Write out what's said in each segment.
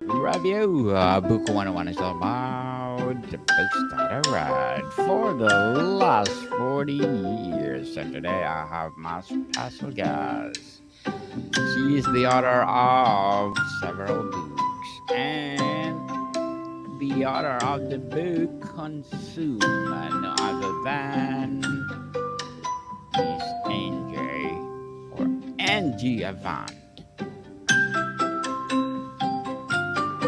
Review Book 101 is all about the books that I read for the last 40 years. And today I have my special guest. She is the author of several books and the author of the book Consume, no other than Miss NJ or NG Avant.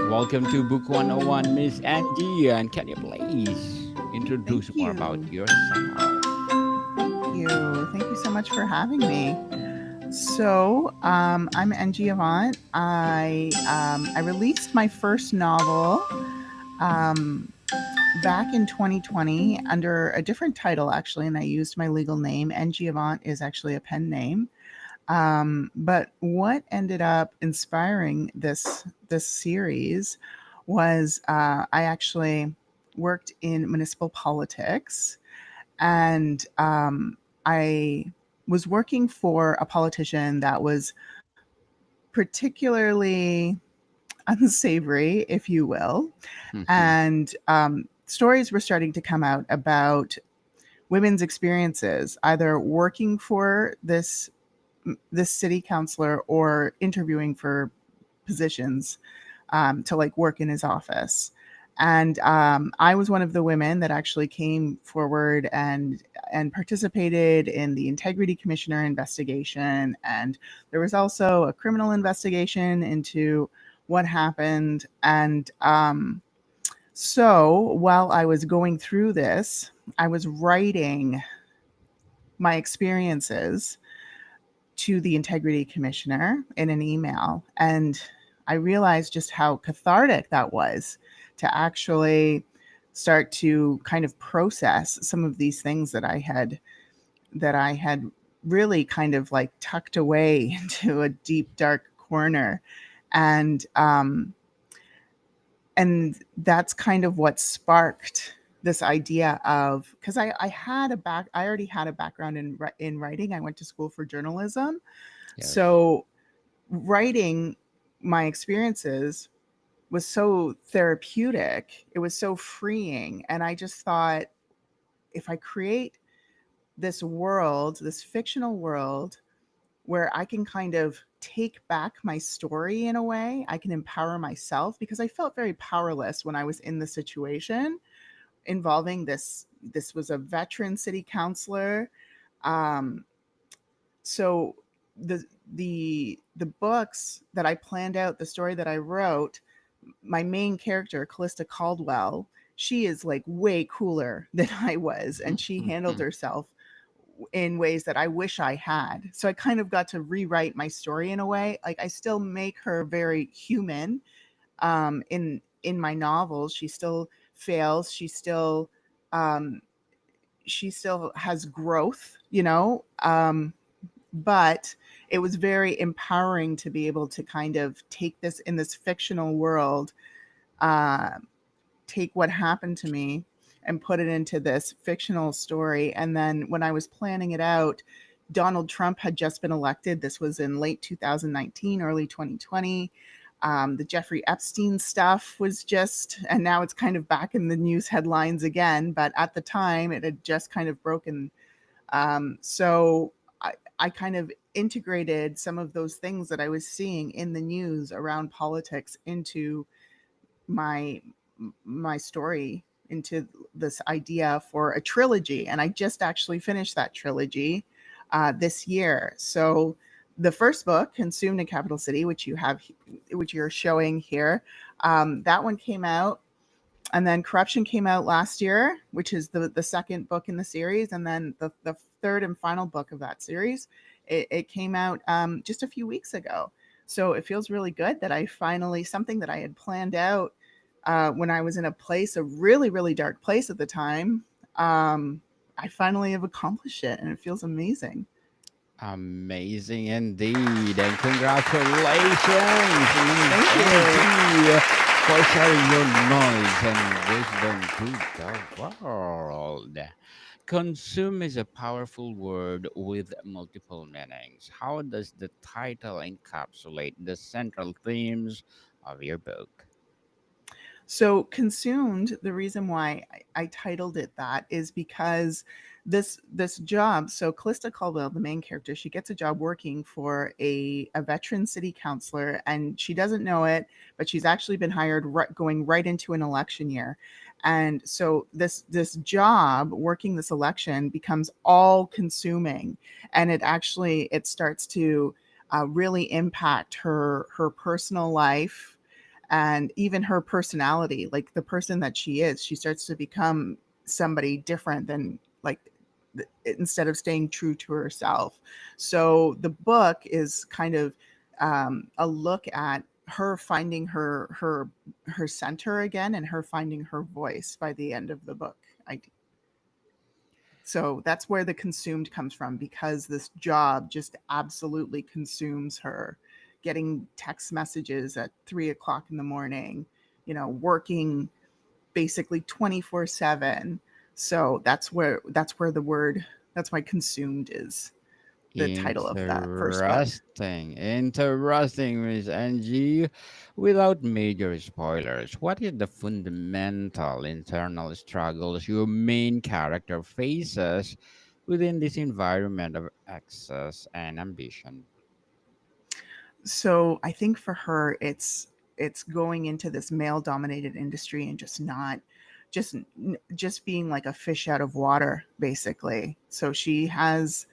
Welcome to Book 101, Miss Angie. And can you please Thank introduce more about you. yourself? Thank you. Thank you so much for having me. I'm Ng Avant. I released my first novel um, back in 2020 under a different title, actually, and I used my legal name. Ng Avant is actually a pen name. But what ended up inspiring this series was I actually worked in municipal politics, and I was working for a politician that was particularly unsavory, if you will, and stories were starting to come out about women's experiences, either working for this city councilor or interviewing for positions to like work in his office. And I was one of the women that actually came forward and participated in the integrity commissioner investigation. And there was also a criminal investigation into what happened. And so while I was going through this, I was writing my experiences to the integrity commissioner in an email. And I realized just how cathartic that was to actually start to kind of process some of these things that I had really kind of like tucked away into a deep dark corner. And and that's kind of what sparked this idea of, because I already had a background in writing. I went to school for journalism, Yes. so writing my experiences was so therapeutic. It was so freeing. And I just thought, if I create this world, this fictional world, where I can kind of take back my story in a way, I can empower myself, because I felt very powerless when I was in the situation involving this was a veteran city councilor. Um, so the the books that I planned out, the story that I wrote, my main character, Callista Caldwell, she is like way cooler than I was, and she handled herself in ways that I wish I had. So I kind of got to rewrite my story in a way. Like, I still make her very human in my novels. She still fails. Um, she still has growth, but it was very empowering to be able to kind of take this in this fictional world, uh, take what happened to me and put it into this fictional story. And then when I was planning it out, Donald Trump had just been elected. This was in late 2019, early 2020. The Jeffrey Epstein stuff was just, and now it's kind of back in the news headlines again. But at the time, it had just kind of broken. So I kind of integrated some of those things that I was seeing in the news around politics into my my story, into this idea for a trilogy. And I just actually finished that trilogy this year. So the first book, Consumed in Capital City, which you're showing here, that one came out, and then Corruption came out last year, which is the second book in the series. And then the third and final book of that series, it came out just a few weeks ago. So it feels really good that I finally, something that I had planned out when I was in a place, a really, really dark place at the time, I finally have accomplished it, and it feels amazing. Amazing indeed. And congratulations, Thank Miss you. Angie, for sharing your knowledge and wisdom to the world. Consume is a powerful word with multiple meanings. How does the title encapsulate the central themes of your book? So consumed, the reason why I titled it that is because this job, so Callista Caldwell, the main character, she gets a job working for a veteran city councilor, and she doesn't know it, but she's actually been hired going right into an election year. And so this job working this election becomes all consuming, and it starts to really impact her personal life and even her personality, like the person that she is. She starts to become somebody different than, like, instead of staying true to herself. So the book is kind of a look at her finding her center again, and her finding her voice by the end of the book. I So that's where the consumed comes from, because this job just absolutely consumes her. Getting text messages at 3 o'clock in the morning, working basically 24/7. So that's where that's why consumed is the title of that first book. Interesting, Miss Angie. Without major spoilers, what is the fundamental internal struggles your main character faces within this environment of excess and ambition? So I think for her, it's going into this male dominated industry and just being like a fish out of water, basically. So she has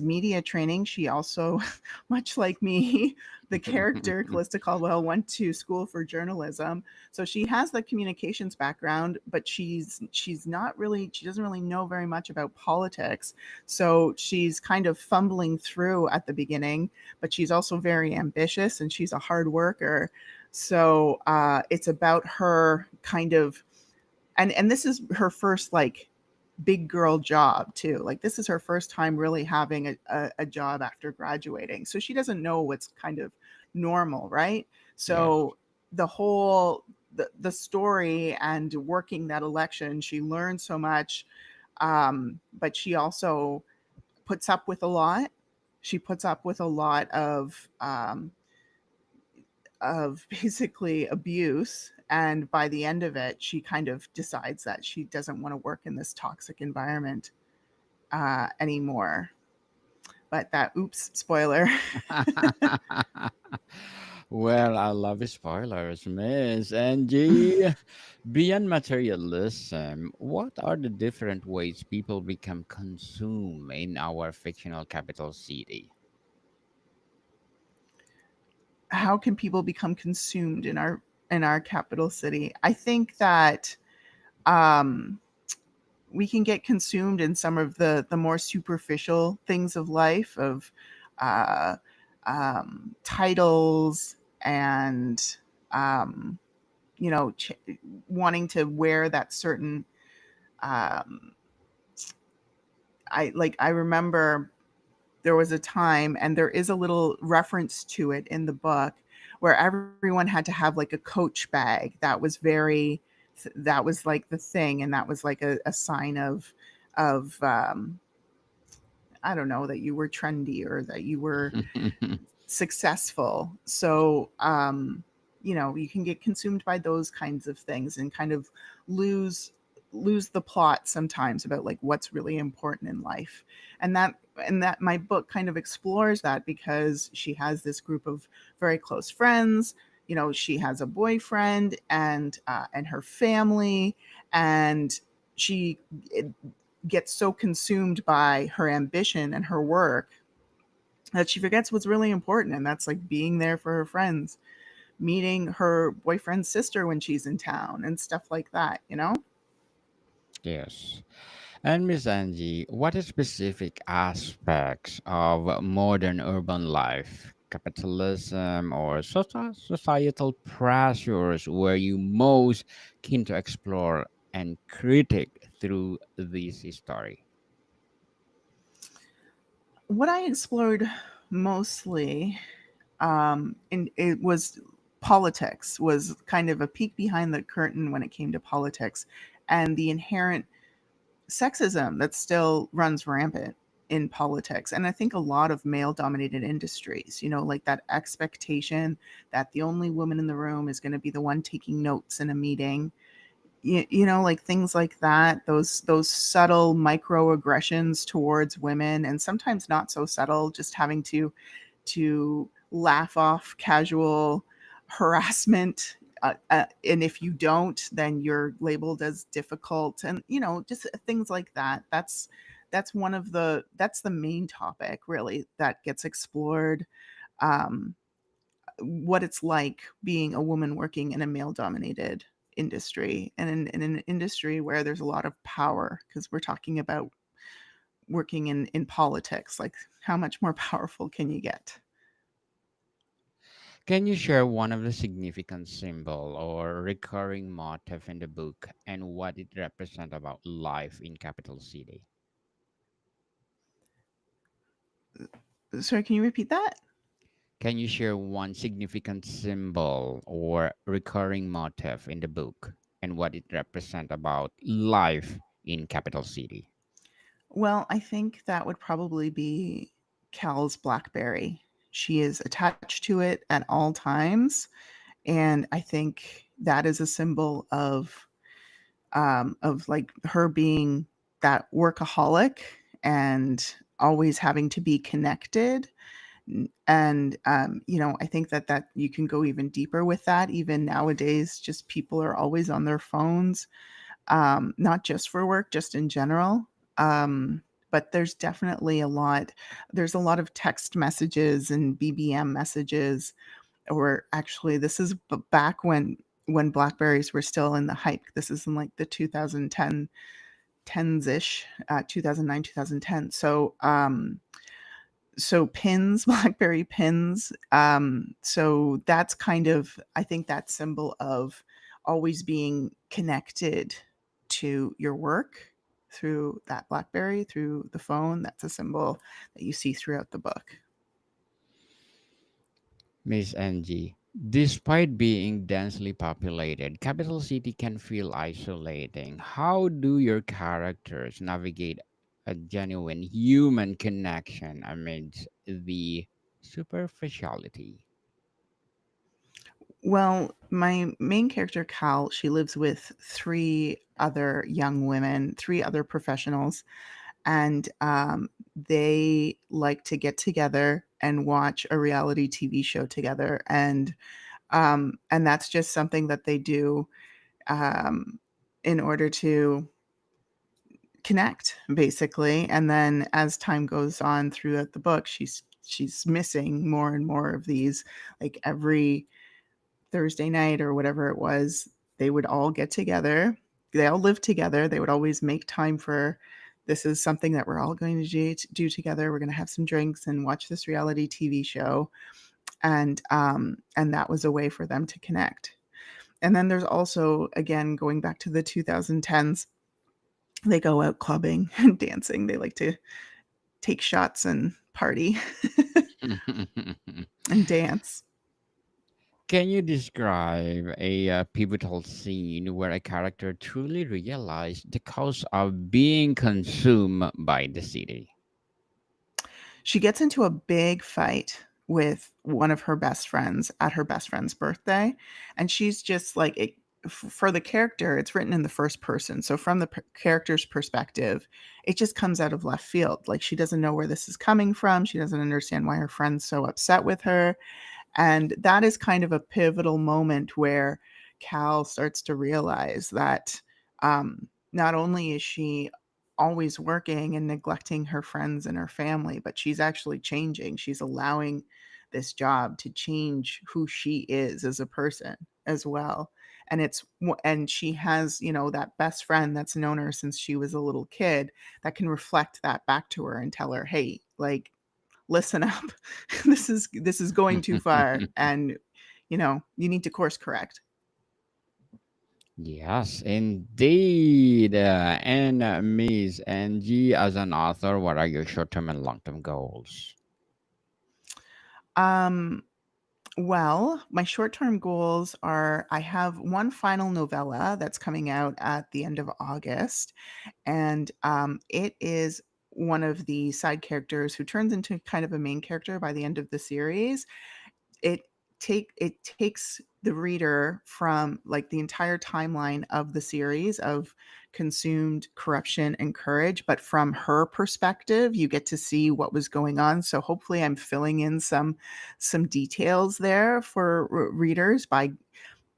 media training. She also, much like me, the character Callista Caldwell went to school for journalism. So she has the communications background, but she doesn't really know very much about politics. So she's kind of fumbling through at the beginning, but she's also very ambitious and she's a hard worker. So it's about her kind of, and this is her first, like, big girl job too. Like, this is her first time really having a job after graduating. So she doesn't know what's kind of normal, right? Yes. So the story and working that election, she learned so much, but she also puts up with a lot. She puts up with a lot of basically abuse, and by the end of it she kind of decides that she doesn't want to work in this toxic environment anymore. But that, oops, spoiler. Well, I love spoilers, Miss Angie. Beyond materialism, what are the different ways people become consumed in our fictional capital city? How can people become consumed in our capital city? I think that um we can get consumed in some of the more superficial things of life, of uh titles, and um wanting to wear that certain, um I remember there was a time, and there is a little reference to it in the book, where everyone had to have like a Coach bag. That was like the thing, and that was like a sign of I don't know, that you were trendy or that you were successful. So you can get consumed by those kinds of things and kind of lose lose the plot sometimes about like what's really important in life. And that my book kind of explores that, because she has this group of very close friends. She has a boyfriend and her family, and she gets so consumed by her ambition and her work that she forgets what's really important, and that's like being there for her friends, meeting her boyfriend's sister when she's in town, and stuff like that. Yes. And Miss Angie, what specific aspects of modern urban life, capitalism, or societal pressures were you most keen to explore and critique through this story? What I explored mostly, and it was politics, was kind of a peek behind the curtain when it came to politics, and the inherent sexism that still runs rampant. in politics, and I think a lot of male dominated industries, like that expectation that the only woman in the room is going to be the one taking notes in a meeting. Like things like that, those subtle microaggressions towards women, and sometimes not so subtle, just having to laugh off casual harassment. And if you don't, then you're labeled as difficult, and just things like that. That's the main topic, really, that gets explored. Um, what it's like being a woman working in a male dominated industry, and in an industry where there's a lot of power, because we're talking about working in politics. Like, how much more powerful can you get? Can you share one of the significant symbol or recurring motif in the book and what it represents about life in capital city? Sorry, can you repeat that? Can you share one significant symbol or recurring motif in the book and what it represents about life in capital city? Well, I think that would probably be Cal's Blackberry. She is attached to it at all times, and I think that is a symbol of like her being that workaholic and always having to be connected. And I think that you can go even deeper with that. Even nowadays, just people are always on their phones, not just for work, just in general. But there's a lot of text messages and BBM messages, or actually, this is back when Blackberries were still in the hype. This is in like the 2010s ish, 2009, 2010. So pins, Blackberry pins. So that's kind of, I think, that symbol of always being connected to your work through that Blackberry, through the phone. That's a symbol that you see throughout the book. Miss Angie, despite being densely populated, capital city can feel isolating. How do your characters navigate a genuine human connection amidst the superficiality? Well, my main character, Cal, she lives with three other young women, three other professionals, and they like to get together and watch a reality TV show together, and that's just something that they do, um, in order to connect, basically. And then as time goes on throughout the book, she's missing more and more of these. Like every Thursday night or whatever it was, they would all get together. They all lived together. They would always make time for, this is something that we're all going to do together. We're going to have some drinks and watch this reality TV show. And that was a way for them to connect. And then there's also, again, going back to the 2010s, they go out clubbing and dancing. They like to take shots and party and dance. Can you describe a pivotal scene where a character truly realized the cost of being consumed by the city? She gets into a big fight with one of her best friends at her best friend's birthday, and she's just like for the character, it's written in the first person. So from the character's perspective, it just comes out of left field. Like, she doesn't know where this is coming from. She doesn't understand why her friend's so upset with her. And that is kind of a pivotal moment where Cal starts to realize that, not only is she always working and neglecting her friends and her family, but she's actually changing. She's allowing this job to change who she is as a person as well. And she has, that best friend that's known her since she was a little kid, that can reflect that back to her and tell her, hey, like, listen up. This is going too far, and you need to course correct. Yes, indeed. And Miss Angie, as an author, what are your short term and long term goals? um well, my short-term goals are, I have one final novella that's coming out at the end of August, and it is one of the side characters who turns into kind of a main character by the end of the series. It takes the reader from like the entire timeline of the series of consumed corruption and courage, but from her perspective you get to see what was going on. So hopefully I'm filling in some details there for readers by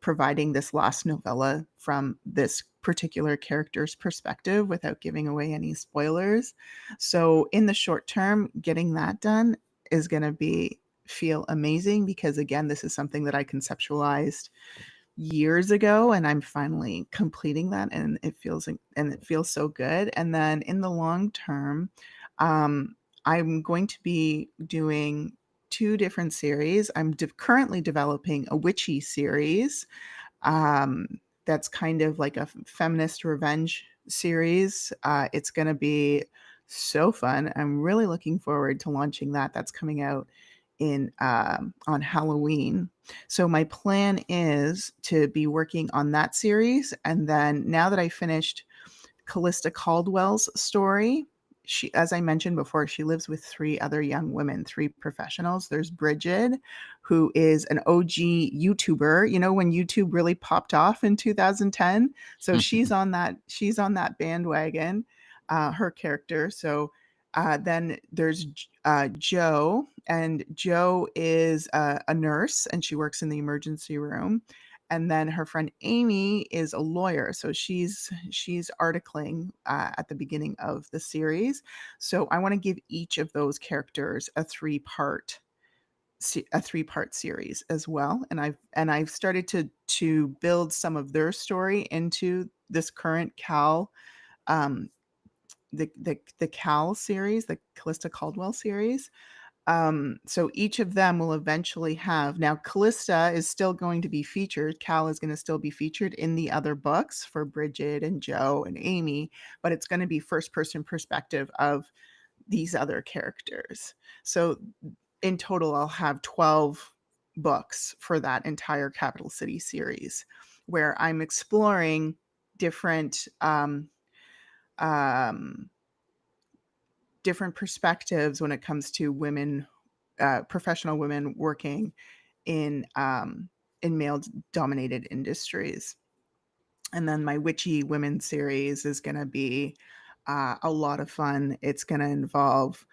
providing this last novella from this particular character's perspective without giving away any spoilers. So in the short term, getting that done is going to be feel amazing, because again, this is something that I conceptualized years ago, and I'm finally completing that, and it feels so good. And then in the long term, I'm going to be doing two different series. I'm currently developing a witchy series, um, that's kind of like a feminist revenge series. It's going to be so fun. I'm really looking forward to launching that. That's coming out in on Halloween. So my plan is to be working on that series, and then now that I finished Callista Caldwell's story, she, as I mentioned before, she lives with three other young women, three professionals. There's Bridget, who is an OG YouTuber. You know, when YouTube really popped off in 2010, so she's on that bandwagon. Her character. So then there's Joe, and Joe is a nurse, and she works in the emergency room. And then her friend Amy is a lawyer, so she's articling at the beginning of the series. So I want to give each of those characters a three-part series as well. And I've started to build some of their story into this current Cal, um, the Cal series, the Callista Caldwell series. So each of them will eventually have, now Callista is still going to be featured. Cal is going to still be featured in the other books for Bridget and Joe and Amy, but it's going to be first person perspective of these other characters. So in total, I'll have 12 books for that entire Capital City series, where I'm exploring different um, different perspectives when it comes to women, professional women working in male dominated industries. And then my witchy women series is going to be a lot of fun. It's going to involve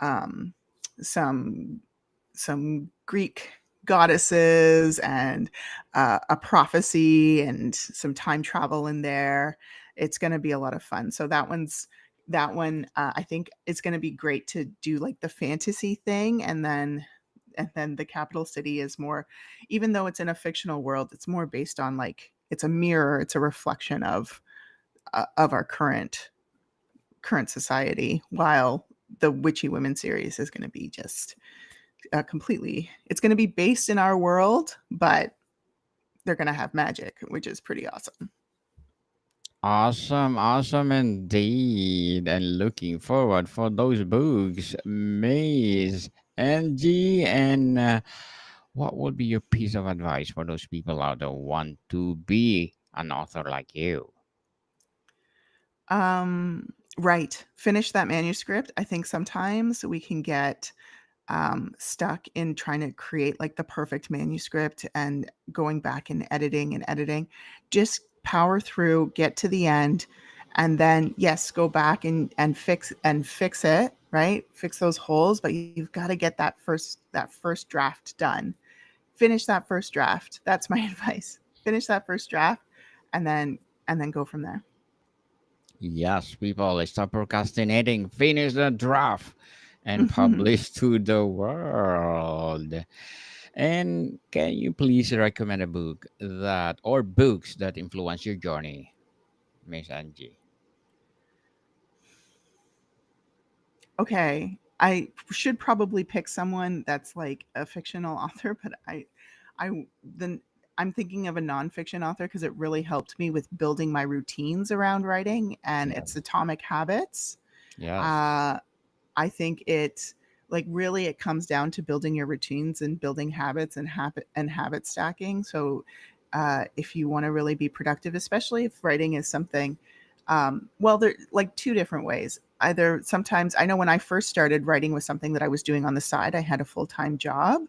um, some Greek goddesses and a prophecy and some time travel in there. It's going to be a lot of fun. So that one I think it's going to be great to do like the fantasy thing, and then the Capital City is more, even though it's in a fictional world, it's more based on like it's a mirror, it's a reflection of our current society, while the Witchy Women series is going to be just completely, it's going to be based in our world, but they're going to have magic, which is pretty awesome. Awesome, awesome indeed. And looking forward for those books, Maze, NG, and what would be your piece of advice for those people out there who want to be an author like you? Right. Finish that manuscript. I think sometimes we can get stuck in trying to create like the perfect manuscript and going back and editing. Just power through, get to the end, and then yes, go back and fix it, right? Fix those holes, but you've got to get that first draft done. Finish that first draft. That's my advice. Finish that first draft, and then go from there. Yes, people, stop procrastinating, finish the draft, and publish to the world. And can you please recommend a book that or books that influence your journey, Miss Angie? Okay, I should probably pick someone that's like a fictional author, but I then I'm thinking of a nonfiction author because it really helped me with building my routines around writing, and it's Yes. Atomic Habits. Yes. Uh, I think it like really it comes down to building your routines and building habits and habit stacking. So if you want to really be productive, especially if writing is something Well, there like two different ways. Either sometimes I know when I first started writing was something that I was doing on the side. I had a full time job,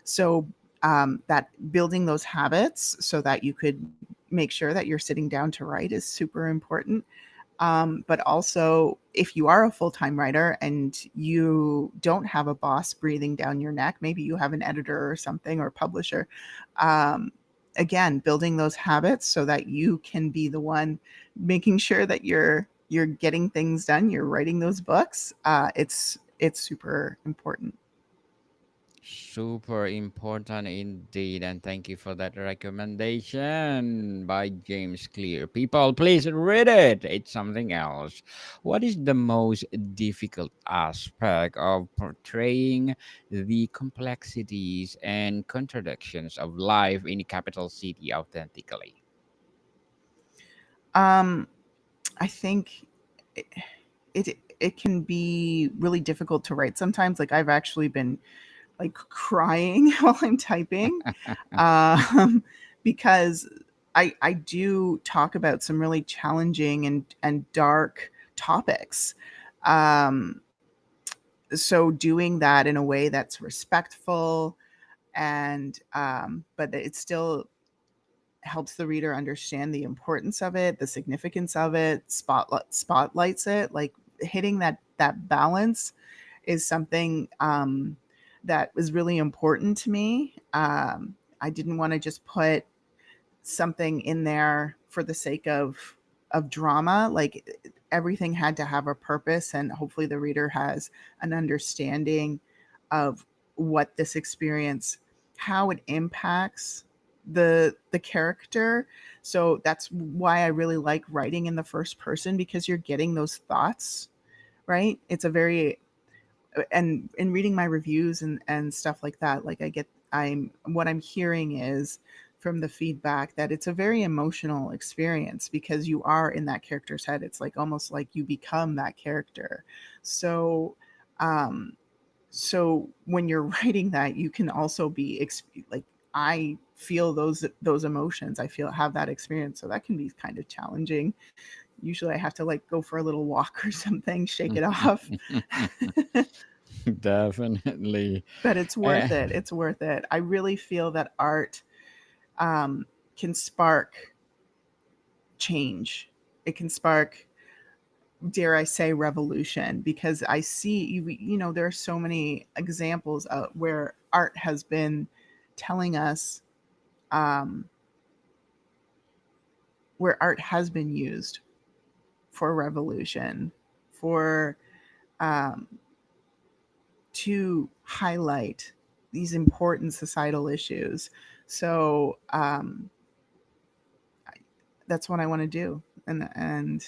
so that building those habits so that you could make sure that you're sitting down to write is super important. But also, if you are a full time writer and you don't have a boss breathing down your neck, maybe you have an editor or something or publisher. Um, Again, building those habits so that you can be the one making sure that you're getting things done. You're writing those books. It's super important. Super important indeed, and thank you for that recommendation by James Clear. People, please read it. It's something else. What is the most difficult aspect of portraying the complexities and contradictions of life in a capital city authentically? Um, I think it can be really difficult to write sometimes. Like I've actually been like crying while I'm typing, um, because I do talk about some really challenging and dark topics. Um, so doing that in a way that's respectful and but it still helps the reader understand the importance of it, the significance of it, spotlights it, like hitting that balance is something that was really important to me. I didn't want to just put something in there for the sake of drama. Like everything had to have a purpose, and hopefully the reader has an understanding of what this experience, how it impacts the character. So that's why I really like writing in the first person, because you're getting those thoughts, right? It's a very and in reading my reviews and stuff like that, like I'm what I'm hearing is from the feedback that it's a very emotional experience because you are in that character's head. It's like almost like you become that character. So um so when you're writing that, you can also be like I feel those emotions. I feel have that experience. So that can be kind of challenging. Usually I have to like go for a little walk or something, shake it off. Definitely. But it's worth Eh, it. It's worth it. I really feel that art can spark change. It can spark, dare I say, revolution, because I see, there are so many examples where art has been telling us, um, where art has been used for revolution, for um, to highlight these important societal issues. So that's what I want to do, and I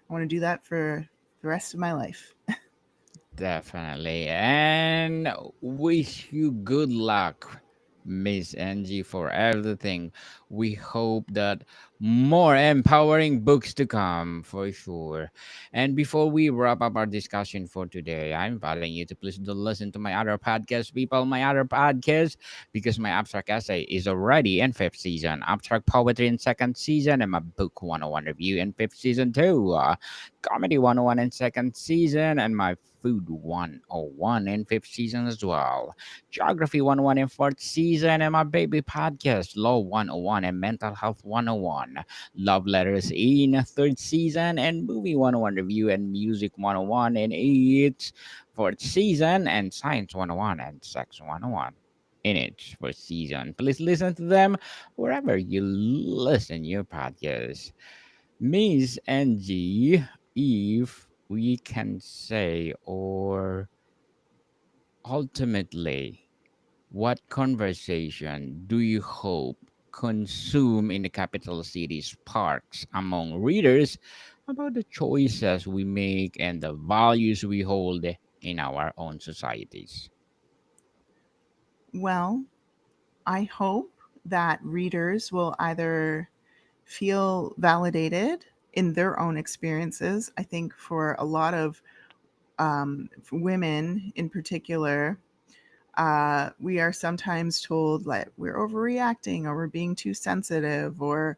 want to do that for the rest of my life. Definitely. And wish you good luck, Miss Angie, for everything. We hope that more empowering books to come for sure. And before we wrap up our discussion for today, I'm inviting you to please do listen to my other podcast, people, my other podcast, because my abstract essay is already in fifth season, abstract poetry in second season, and my book 101 review in fifth season too. Comedy 101 in second season, and my Food 101 in fifth season as well. Geography 101 in fourth season, and my baby podcast, Law 101 and Mental Health 101. Love Letters in third season, and Movie 101 Review and Music 101 in its fourth season, and Science 101 and Sex 101 in its first season. Please listen to them wherever you listen your podcast. Miss Angie, if we can say, or ultimately, what conversation do you hope consume in the capital city sparks among readers about the choices we make and the values we hold in our own societies? Well, I hope that readers will either feel validated in their own experiences. I think for a lot of for women in particular, we are sometimes told like we're overreacting or we're being too sensitive. Or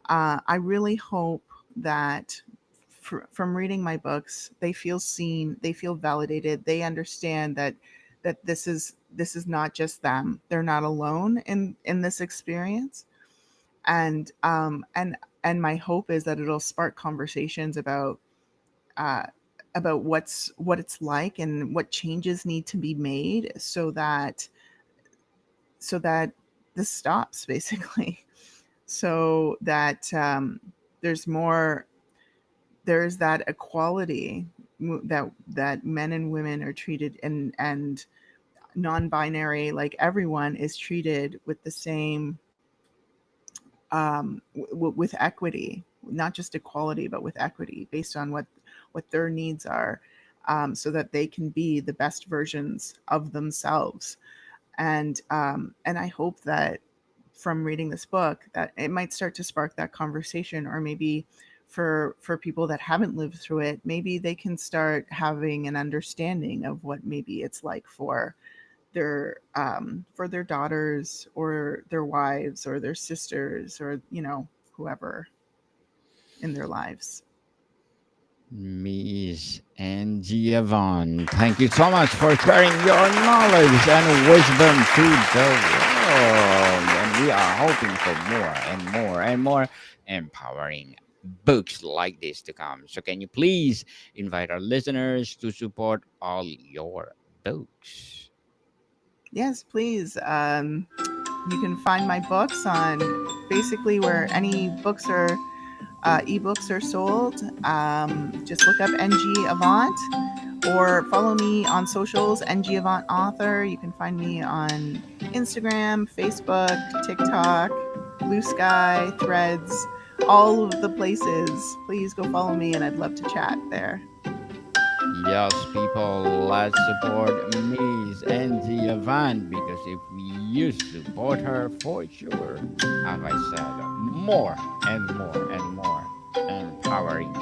I really hope that from reading my books, they feel seen, they feel validated, they understand that this is not just them. They're not alone in this experience. And and my hope is that it'll spark conversations uh, about what it's like and what changes need to be made so that this stops, basically. So that there's more there's that equality, that men and women are treated, and non-binary, like everyone is treated with the same, with equity, not just equality, but with equity based on what their needs are, so that they can be the best versions of themselves. And I hope that from reading this book that it might start to spark that conversation, or maybe for people that haven't lived through it, maybe they can start having an understanding of what maybe it's like for their daughters or their wives or their sisters, or whoever in their lives. Miss Ng Avant, thank you so much for sharing your knowledge and wisdom to the world. And we are hoping for more and more and more empowering books like this to come. So, can you please invite our listeners to support all your books? Yes, please. You can find my books on basically where any books are, ebooks are sold. Just look up NG Avant, or follow me on socials, NG Avant Author. You can find me on Instagram, Facebook, TikTok, Blue Sky, Threads, all of the places. Please go follow me, and I'd love to chat there. Yes, people, let's support Miss Ng Avant, because if you support her, for sure, as I said, more and more and more empowering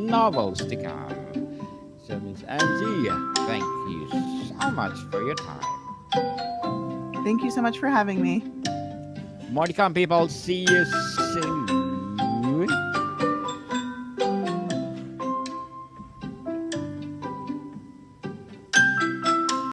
novels to come. So, Miss Angie, thank you so much for your time. Thank you so much for having me. More to come, people. See you